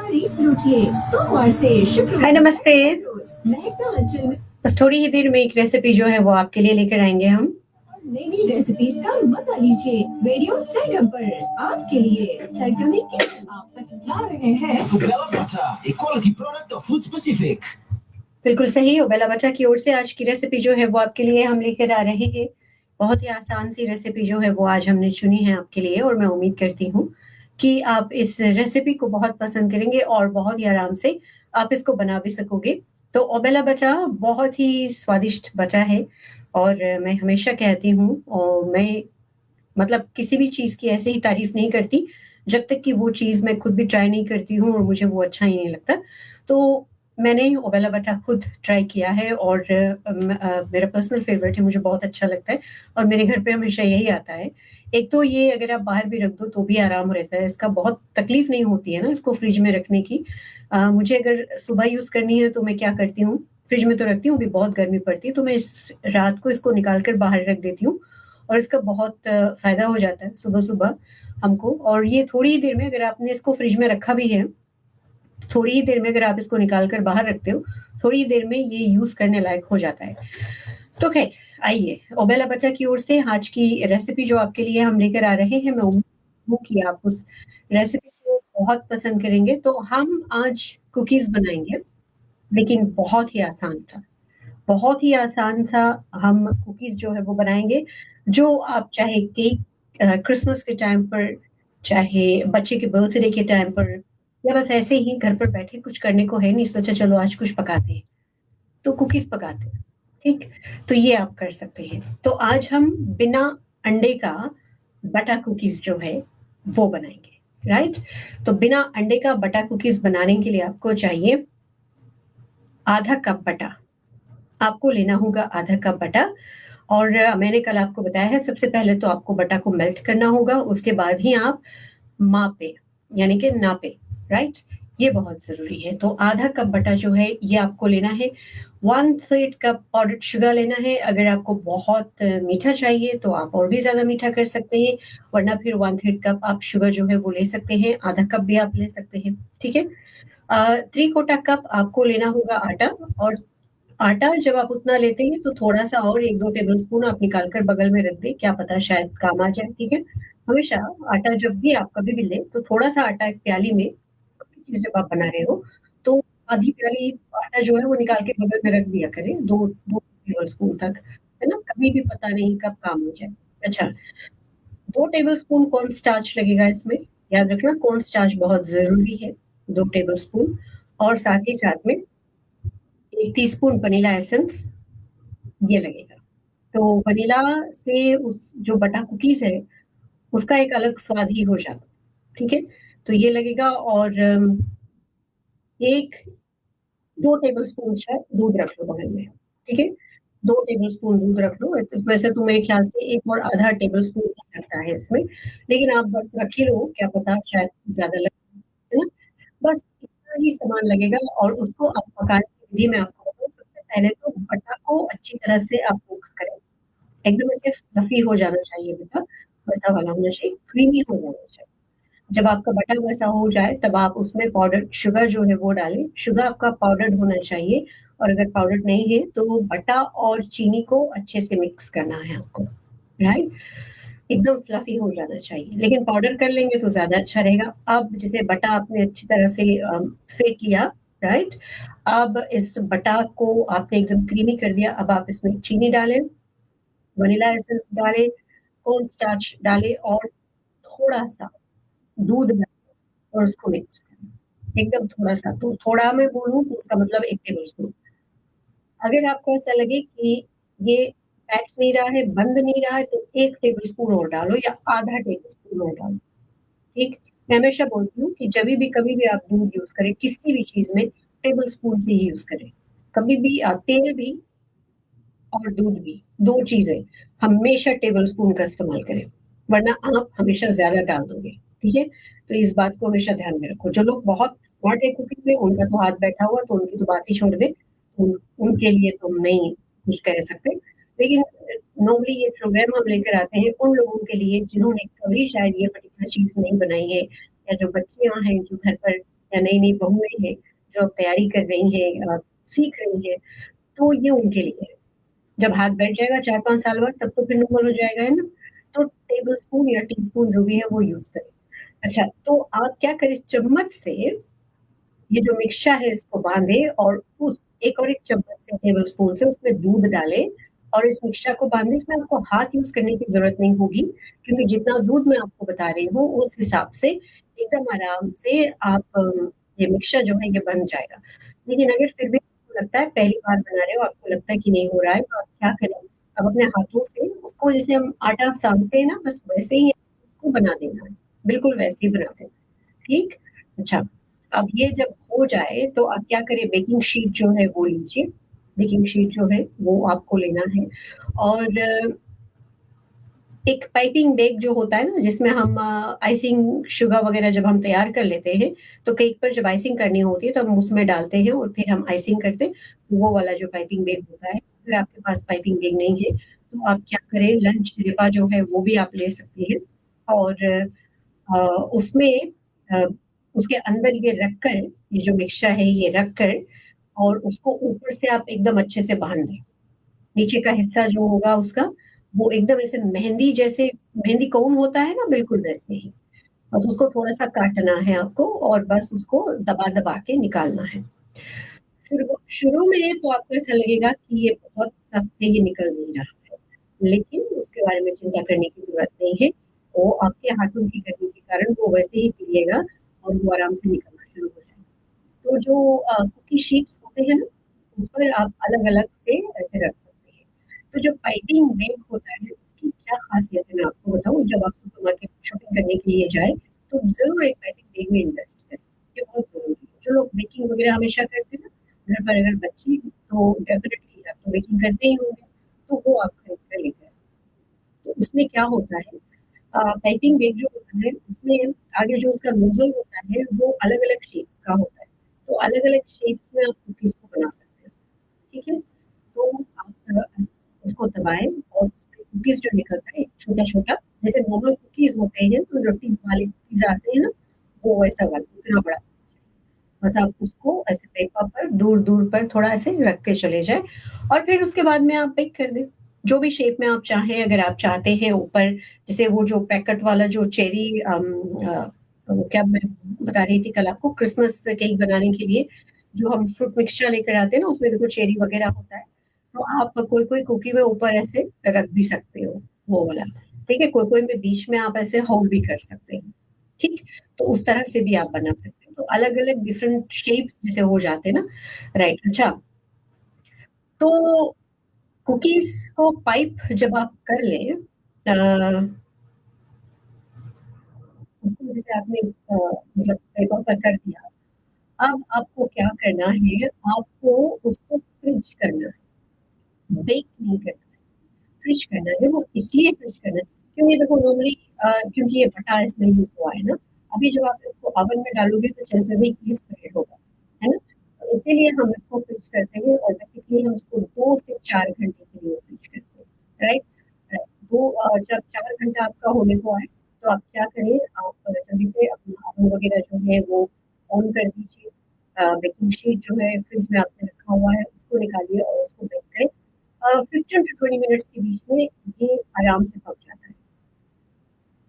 तारीफ लूटिए सोमवार से शुक्रवार। हाय नमस्ते। महकता अंचल में बस थोड़ी ही देर में एक रेसिपी जो है वो आपके लिए लेकर आएंगे हम। नई नई रेसिपीज का मजा लीजिए रेडियो सरगम पर। आपके लिए सरगम आप तक ला रहे हैं Bella Butter, a quality product of Food Specific. बिल्कुल सही। ओबेला बच्चा की ओर से आज की रेसिपी जो है वो आपके लिए हम लेकर आ रहे हैं। बहुत ही आसान सी रेसिपी जो है वो आज हमने चुनी है आपके लिए, और मैं उम्मीद करती हूँ कि आप इस रेसिपी को बहुत पसंद करेंगे और बहुत ही आराम से आप इसको बना भी सकोगे। तो ओबेला बच्चा बहुत ही स्वादिष्ट बचा है, और मैं हमेशा कहती हूँ, और मैं मतलब किसी भी चीज़ की ऐसे ही तारीफ नहीं करती जब तक कि वो चीज़ मैं खुद भी ट्राई नहीं करती हूँ और मुझे वो अच्छा ही नहीं लगता। तो मैंने ओबेला बटा खुद ट्राई किया है, और मेरा पर्सनल फेवरेट है, मुझे बहुत अच्छा लगता है और मेरे घर पे हमेशा यही आता है। एक तो ये अगर आप बाहर भी रख दो तो भी आराम रहता है, इसका बहुत तकलीफ नहीं होती है ना इसको फ्रिज में रखने की। मुझे अगर सुबह यूज़ करनी है तो मैं क्या करती हूँ, फ्रिज में तो रखती हूँ, अभी बहुत गर्मी पड़ती है तो मैं इस रात को इसको निकाल कर बाहर रख देती हूँ, और इसका बहुत फ़ायदा हो जाता है सुबह-सुबह हमको। और ये थोड़ी ही देर में अगर आपने इसको फ्रिज में रखा भी है, थोड़ी ही देर में अगर आप इसको निकाल कर बाहर रखते हो, थोड़ी ही देर में ये यूज़ करने लायक हो जाता है। तो ख़ैर आइए, ओबेला बच्चा की ओर से आज की रेसिपी जो आपके लिए हम लेकर आ रहे हैं, मैं उम्मीद हूँ कि आप उस रेसिपी को बहुत पसंद करेंगे। तो हम आज कुकीज़ बनाएँगे, लेकिन बहुत ही आसान सा। बहुत ही आसान सा हम कुकीज़ जो है वो बनाएँगे, जो आप चाहे केक क्रिसमस के टाइम पर, चाहे बच्चे के बर्थडे के टाइम पर, या बस ऐसे ही घर पर बैठे कुछ करने को है नहीं, सोचा चलो आज कुछ पकाते हैं, तो कुकीज़ पकाते हैं, ठीक? तो ये आप कर सकते हैं। तो आज हम बिना अंडे का बटर कुकीज़ जो है वो बनाएँगे, राइट? तो बिना अंडे का बटर कुकीज़ बनाने के लिए आपको चाहिए आधा कप बटर। आपको लेना होगा आधा कप बटर, और मैंने कल आपको बताया है सबसे पहले तो आपको बटर को मेल्ट करना होगा, उसके बाद ही आप मापें, यानी कि नापें, राइट? ये बहुत ज़रूरी है। तो आधा कप बटर जो है ये आपको लेना है, 1/3 कप पाउडर्ड शुगर लेना है। अगर आपको बहुत मीठा चाहिए तो आप और भी ज़्यादा मीठा कर सकते हैं, वरना फिर 1/3 कप आप शुगर जो है वो ले सकते हैं, आधा कप भी आप ले सकते हैं, ठीक है? 3/4 कप आपको लेना होगा आटा, और आटा जब आप उतना लेते हैं तो थोड़ा-सा और 1-2 टेबलस्पून आप निकाल कर बगल में रख दें, क्या पता शायद काम आ जाए, ठीक है? हमेशा आटा जब भी आप कभी भी लें, तो थोड़ा-सा आटा एक प्याली में, कोई भी चीज़ जब आप बना रहे हो, तो आधी प्याली आटा जो है वो निकाल के बगल में रख दिया करें, 2 टेबलस्पून तक, है ना? कभी भी पता नहीं कब काम हो जाए। अच्छा, 2 टेबलस्पून कॉर्न स्टार्च लगेगा इसमें, याद रखना कॉर्न स्टार्च बहुत ज़रूरी है, 2 टेबलस्पून, और साथ ही साथ में 1 टीस्पून वनीला एसेंस ये लगेगा। तो वनीला से उस जो बटर कुकीज़ है, उसका एक अलग स्वाद ही हो जाता है, ठीक है? तो ये लगेगा, और 1 2 टेबलस्पून शायद दूध रख लो बगल में, ठीक है? 2 टेबलस्पून दूध रख लो, वैसे तो मेरे ख़्याल से 1 और आधा टेबलस्पून ही लगता है इसमें, लेकिन आप बस रख ही लो, क्या पता शायद ज़्यादा लगे, है ना? बस इतना ही सामान लगेगा, और उसको आप पकाने की विधि मैं आपको बताऊँ। सबसे पहले तो बटर को अच्छी तरह से आप मिक्स करें, एकदम ऐसे फ्लफी हो जाना चाहिए बटर, वैसा वाला होना चाहिए, क्रीमी हो जाना चाहिए। जब आपका बटर वैसा हो जाए तब आप उसमें पाउडर्ड शुगर जो है वो डालें, शुगर आपका पाउडर्ड होना चाहिए, और अगर पाउडर्ड नहीं है तो बटर और चीनी को अच्छे से मिक्स करना है आपको, राइट? एकदम फ्लफी हो जाना चाहिए, लेकिन पाउडर कर लेंगे तो ज़्यादा अच्छा रहेगा। अब जैसे बटर आपने अच्छी तरह से फेंट लिया, राइट? अब इस बटर को आपने एकदम क्रीमी कर दिया, अब आप इसमें चीनी डालें, वनीला एसेंस डालें, कॉर्न स्टार्च डालें, और थोड़ा-सा दूध डालें और उसको मिक्स करें। एकदम थोड़ा-सा, तो थोड़ा मैं बोलूँ तो उसका मतलब 1 टेबलस्पून। अगर आपको ऐसा लगे कि ये बैठ नहीं रहा है, बंद नहीं रहा है, तो 1 टेबलस्पून और डालो या आधा टेबलस्पून और डालो, ठीक? मैं हमेशा बोलती हूँ कि जभी भी कभी भी आप दूध यूज़ करें, किसी भी चीज़ में टेबलस्पून से ही यूज़ करें। कभी भी तेल भी और दूध भी, 2 चीज़ें हमेशा टेबलस्पून का इस्तेमाल करें, वरना आप हमेशा ज़्यादा डाल दोगे, ठीक है? तो इस बात को हमेशा ध्यान में रखो। जो लोग बहुत स्मार्ट है कुकिंग में, उनका तो हाथ बैठा हुआ, तो उनकी तो बात ही छोड़ दें, उनके लिए तो हम नहीं कुछ कह सकते। लेकिन नॉर्मली ये प्रोग्राम हम लेकर आते हैं उन लोगों के लिए जिन्होंने कभी शायद ये पर्टिकुलर चीज़ नहीं बनाई है, या जो बच्चियाँ हैं जो घर पर या नई-नई बहुएँ हैं, जो अब तैयारी कर रही हैं, सीख रही हैं, तो ये उनके लिए है। जब हाथ बैठ जाएगा 4-5 साल बाद तब तो फिर नॉर्मल हो जाएगा, है ना? तो टेबलस्पून या टीस्पून जो भी है वो यूज़ करें। अच्छा, तो आप क्या करें, चम्मच से ये जो मिक्सचर है इसको बाँधे और उस एक और एक चम्मच से टेबलस्पून से उसमें दूध डालें और इस मिक्सचर को बाँधें। इसमें आपको हाथ यूज़ करने की ज़रूरत नहीं होगी, क्योंकि जितना दूध मैं आपको बता रही हूँ उस हिसाब से एकदम आराम से आप ये मिक्सचर जो है ये बन जाएगा। लेकिन अगर फिर भी आपको लगता है पहली बार बना रहे हो, आपको लगता है कि नहीं हो रहा है, तो आप क्या करें, आप अपने हाथों से उसको जैसे हम आटा सानते हैं ना, बस वैसे ही उसको बना देना है, बिल्कुल वैसे ही बना देना है, ठीक? अच्छा, अब ये जब हो जाए तो आप क्या करें, बेकिंग शीट जो है वो लीजिए, बेकिंग शीट जो है वो आपको लेना है और एक पाइपिंग बैग जो होता है ना जिसमें हम आइसिंग शुगर वगैरह जब हम तैयार कर लेते हैं, तो केक पर जब आइसिंग करनी होती है तो हम उसमें डालते हैं और फिर हम आइसिंग करते हैं, वो वाला जो पाइपिंग बैग होता है। अगर आपके पास पाइपिंग बैग नहीं है, तो आप क्या करें, लंच डिब्बा जो है वो भी आप ले सकती हैं और उसमें अ, उसके अंदर ये रखकर, ये जो मिक्सचर है ये रखकर और उसको ऊपर से आप एकदम अच्छे से बाँध दें। नीचे का हिस्सा जो होगा उसका, वो एकदम ऐसे मेहंदी जैसे, मेहंदी कोन होता है ना, बिल्कुल वैसे ही। बस उसको थोड़ा-सा काटना है आपको और बस उसको दबा-दबा के निकालना है। शुरू शुरू में तो आपको ऐसा लगेगा कि ये बहुत सख्त है, ये निकल नहीं रहा है। लेकिन उसके बारे में चिंता करने की ज़रूरत नहीं है। वो आपके हाथों की गर्मी के कारण वो वैसे ही पिघलेगा और वो आराम से निकलना शुरू हो जाएगा। तो जो कुकी शीट्स होते हैं ना, उस पर आप अलग-अलग से ऐसे रख सकते हैं। तो जो पाइपिंग बैग होता है, उसकी क्या ख़ासियत है मैं आपको बताऊँ, जब आप सुपरमार्केट शॉपिंग करने के लिए जाएँ, तो ज़रूर एक पाइपिंग बैग में इन्वेस्ट करें। ये बहुत ज़रूरी है। जो लोग बेकिंग वग़ैरह हमेशा करते हैं ना, घर पर अगर बच्चे हैं, तो डेफ़िनिटली आप तो बेकिंग करते ही होंगे, तो वो आप खरीद कर लेकर आएँ। तो उसमें क्या होता है, पाइपिंग बैग जो होता है उसमें आगे जो उसका नोज़ल होता है वो अलग-अलग शेप्स का होता है। तो अलग-अलग शेप्स में आप कुकीज़ को बना सकते हो, ठीक है? तो आप उसको दबाएँ और उसमें कुकीज़ जो निकलता है एक छोटा-छोटा, जैसे नॉर्मल कुकीज़ होते हैं तो रबड़ी वाले कुकीज़ आते हैं ना, वो वैसा वाला उतना बड़ा। बस आप उसको ऐसे पेपर पर दूर-दूर पर थोड़ा ऐसे रखते चले जाएँ और फिर उसके बाद में आप बेक कर दें। जो भी शेप में आप चाहें, अगर आप चाहते हैं ऊपर जैसे वो जो पैकेट वाला जो चेरी क्या मैं बता रही थी कल आपको, क्रिसमस केक बनाने के लिए जो हम फ्रूट मिक्सचर लेकर आते हैं ना, उसमें देखो चेरी वगैरह होता है। तो आप कोई-कोई कुकी में ऊपर ऐसे रख भी सकते हो, वो वाला। ठीक है? कोई-कोई में बीच में आप ऐसे होल्ड भी कर सकते हैं। ठीक? तो उस तरह से भी आप बना सकते हो। तो अलग-अलग डिफरेंट शेप्स जैसे हो जाते हैं ना, राइट। अच्छा, तो कुकीज़ को पाइप जब आप कर लें, उसको जैसे आपने मतलब पेपर पर कर दिया, अब आपको क्या करना है, आपको उसको फ्रिज करना है, बेक नहीं करना है, फ्रिज करना है। वो इसलिए फ्रिज करना है, क्योंकि देखो नॉर्मली क्योंकि ये भटा इसमें यूज़ हुआ है ना, अभी जब आप इसको ओवन में डालोगे तो चांसेस है कि ये स्प्रेड होगा, है ना? तो इसीलिए हम इसको फ्रिज करते हैं और बेसिकली हम इसको 2 से 4 घंटे के लिए फ्रिज करते हैं, राइट? राइट। तो जब 4 घंटा आपका होने को आए, तो आप क्या करें, आप जल्दी से अपना ओवन वगैरह जो है वो ऑन कर दीजिए। बेकिंग शीट जो है फ्रिज में आपने रखा हुआ है, उसको निकालिए और उसको बेक करें। 15 टू 20 मिनट्स के बीच में ये आराम से पक जाता है।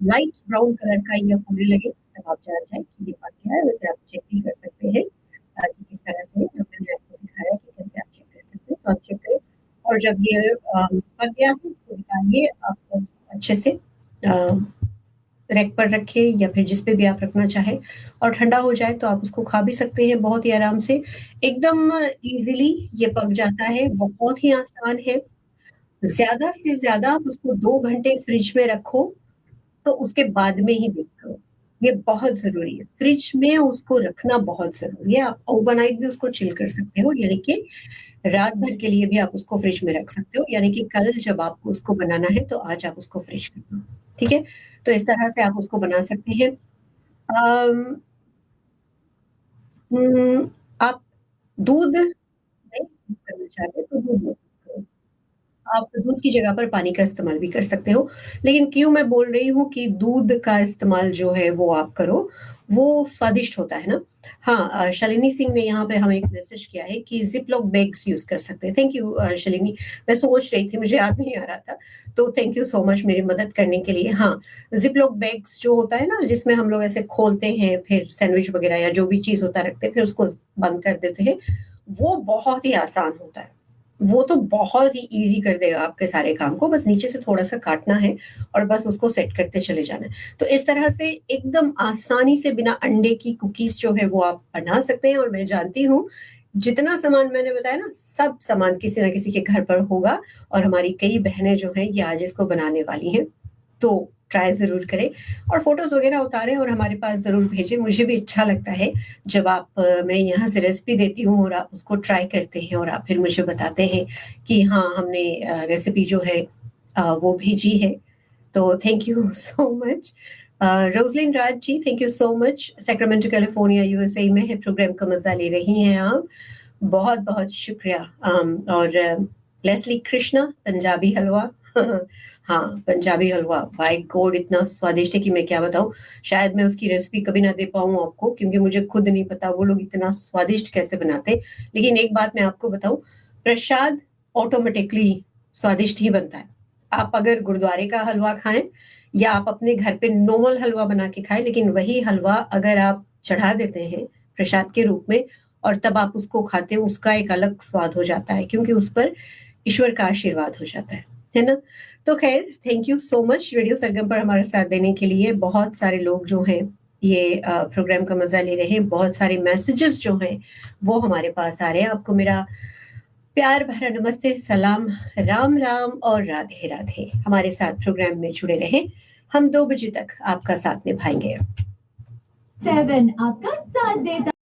लाइट ब्राउन कलर का ये होने लगे तब आप जान जाएँ कि ये पक गया है। वैसे आप चेक भी कर सकते हैं कि किस तरह से, जो मैंने आपको सिखाया कि कैसे आप चेक कर सकते हैं, तो आप चेक करें और जब ये पक गया है इसको निकालिए, आप उसको अच्छे से रैक पर रखें या फिर जिस पे भी आप रखना चाहें और ठंडा हो जाए तो आप उसको खा भी सकते हैं बहुत ही आराम से। एकदम ईज़िली ये पक जाता है, बहुत ही आसान है। ज़्यादा से ज़्यादा आप उसको 2 घंटे फ्रिज में रखो, तो उसके बाद में ही बेक करो। ये बहुत ज़रूरी है। फ्रिज में उसको रखना बहुत ज़रूरी है। आप ओवरनाइट भी उसको चिल कर सकते हो, यानी कि रात भर के लिए भी आप उसको फ्रिज में रख सकते हो, यानी कि कल जब आपको उसको बनाना है, तो आज आप उसको फ्रिज कर दो। ठीक है? तो इस तरह से आप उसको बना सकते हैं। अम, आप दूध नहीं यूज़ करना चाहते, तो दूध मत यूज़ करो। आप दूध की जगह पर पानी का इस्तेमाल भी कर सकते हो। लेकिन क्यों मैं बोल रही हूँ कि दूध का इस्तेमाल जो है वो आप करो, वो स्वादिष्ट होता है ना? हाँ, शालिनी सिंह ने यहाँ पे हमें एक मैसेज किया है कि ज़िप-लॉक बैग्स यूज़ कर सकते हैं। Thank you Shalini. मैं सोच रही थी, मुझे याद नहीं आ रहा था, तो थैंक यू सो मच मेरी मदद करने के लिए। हाँ, ज़िप-लॉक बैग्स जो होता है ना, जिसमें हम लोग ऐसे खोलते हैं, फिर सैंडविच वगैरह या जो भी चीज़ होता रखते हैं, फिर उसको बंद कर देते हैं, वो बहुत ही आसान होता है। वो तो बहुत ही ईज़ी कर देगा आपके सारे काम को, बस नीचे से थोड़ा-सा काटना है और बस उसको सेट करते चले जाना है। तो इस तरह से एकदम आसानी से बिना अंडे की कुकीज़ जो है वो आप बना सकते हैं और मैं जानती हूँ, जितना सामान मैंने बताया ना, सब सामान किसी न किसी के घर पर होगा और हमारी कई बहनें जो हैं, ये आज इसको बनाने वाली हैं। तो ट्राई ज़रूर करें और फ़ोटोज़ वगैरह उतारें और हमारे पास ज़रूर भेजें। मुझे भी अच्छा लगता है जब आप मैं यहाँ से रेसिपी देती हूँ और आप उसको ट्राई करते हैं और आप फिर मुझे बताते हैं कि हाँ, हमने रेसिपी जो है वो भेजी है। तो thank you so much. Roslyn Raj ji, thank you so much. Sacramento, California, USA में है प्रोग्राम का मज़ा ले रही हैं आप। बहुत-बहुत शुक्रिया। और लेस्ली कृष्णा, पंजाबी हलवा। हाँ, पंजाबी हलवा, बाय गॉड इतना स्वादिष्ट है कि मैं क्या बताऊँ। शायद मैं उसकी रेसिपी कभी ना दे पाऊँ आपको, क्योंकि मुझे खुद नहीं पता वो लोग इतना स्वादिष्ट कैसे बनाते हैं। लेकिन एक बात मैं आपको बताऊँ, प्रसाद ऑटोमेटिकली स्वादिष्ट ही बनता है। आप अगर गुरुद्वारे का हलवा खाएँ या आप अपने घर पे नॉर्मल हलवा बना के खाएँ, लेकिन वही हलवा अगर आप चढ़ा देते हैं प्रसाद के रूप में और तब आप उसको खाते हो, उसका एक अलग स्वाद हो जाता है, क्योंकि उस पर ईश्वर का आशीर्वाद हो जाता है ना? तो ख़ैर, thank you so much radio Sargam पर हमारे साथ देने के लिए। बहुत सारे लोग जो हैं ये प्रोग्राम का मज़ा ले रहे हैं, बहुत सारे मैसेजेस जो हैं वो हमारे पास आ रहे हैं। आपको मेरा प्यार भरा नमस्ते, सलाम, राम राम और राधे राधे। हमारे साथ प्रोग्राम में जुड़े रहें, हम 2 बजे तक आपका साथ निभाएंगे। 7 आपका साथ देता